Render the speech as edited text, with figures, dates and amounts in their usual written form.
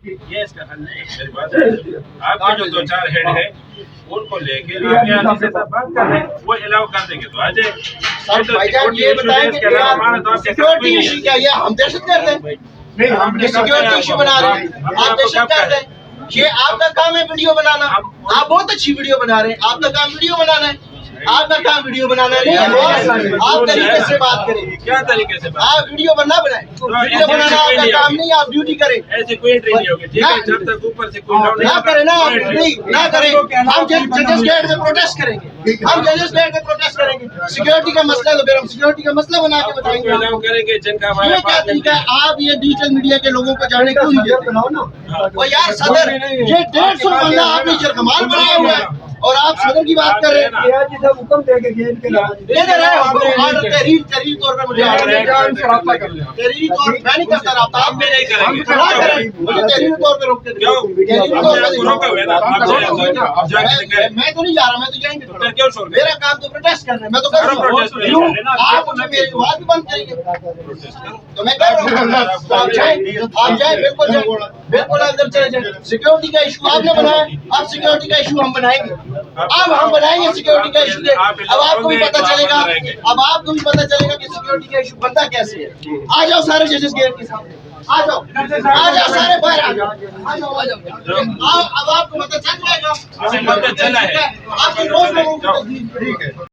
یہ اس کا حل نہیں ہے. میری بات ہے آپ کے جو 2-4 ہیڈ ہیں ان کو لے کے آپ یہاں سے بات کر رہے ہیں, وہ الاؤ کر دیں گے تو آ جائے. بھائی جان یہ بتائیں کہ سیکورٹی ایشو کیا یہ ہم دہشت گرد ہیں؟ ہم سیکورٹی ایشو بنا رہے ہیں, آپ دہشت گرد ہیں. یہ آپ کا کام ہے ویڈیو بنانا, آپ بہت اچھی ویڈیو بنا رہے ہیں, آپ کا کام ویڈیو بنانا ہے, آپ کا کام ویڈیو بنانا نہیں ہے. آپ طریقے سے بات کریں, کیا طریقے سے آپ ویڈیو بننا بنائیں, ویڈیو بنانا آپ کا کام نہیں, آپ ڈیوٹی کریں. ایسی کوئی انٹری نہیں ہوگی, ٹھیک ہے, جب تک اوپر سے کوئی نہ کریں نا, آپ نہیں نہ کریں. ہم ججز گیٹ میں پروٹیسٹ کریں گے, ہم ججز گیٹ میں پروٹیسٹ کریں گے. سیکورٹی کا مسئلہ ہے تو پھر ہم سیکورٹی کا مسئلہ بنا کے بتائیں گے. الاؤ کریں گے جن کا یہ کیا طریقہ ہے, آپ یہ ڈیجیٹل میڈیا کے لوگوں کو جانے کیوں نہیں دیتے؟ اور یار صدر, یہ 150 بندہ آپ نے جرگمال بنایا ہوا ہے اور آپ صدر کی بات کر رہے ہیں. حکم دے کے گئے ان کے دے دے رہے ہیں آرڈر, تحریر طور پر مجھے تحریری طور پر میں نہیں کرتا رابطہ, ہم بھی نہیں کریں گے. نہ کریں, مجھے تحریری طور پہ روکتے کیوں؟ تحریری طور پہ روکا ہوئے نا, آپ جا کے دکھائیں. میں تو نہیں جا رہا, میں تو جائیں گے. پھر کیوں چھوڑ گئے؟ میرا کام تو پروٹیسٹ کرنا ہے, میں تو کر رہا ہوں. کیوں آپ مجھے میری بات بھی بند کریں گے تو میں کر رہا ہوں. آپ جائیں, بالکل جائیں, بالکل اندر چلے جائیں. سیکورٹی کا ایشو آپ نے بنایا, اب سیکورٹی کا ایشو ہم بنائیں گے, اب ہم بنائیں گے سیکورٹی کا ایشو. اب آپ کو بھی پتہ چلے گا, اب آپ کو بھی پتہ چلے گا کہ سیکورٹی کا ایشو بنتا کیسے ہے. آ جاؤ سارے ججز گیٹ کے سامنے, آ جاؤ, آ جاؤ سارے باہر, آ جاؤ, آ جاؤ, آ جاؤ. اب آپ کو پتہ چل جائے گا, پتہ چلا ہے. آپ کی روز لوگوں کو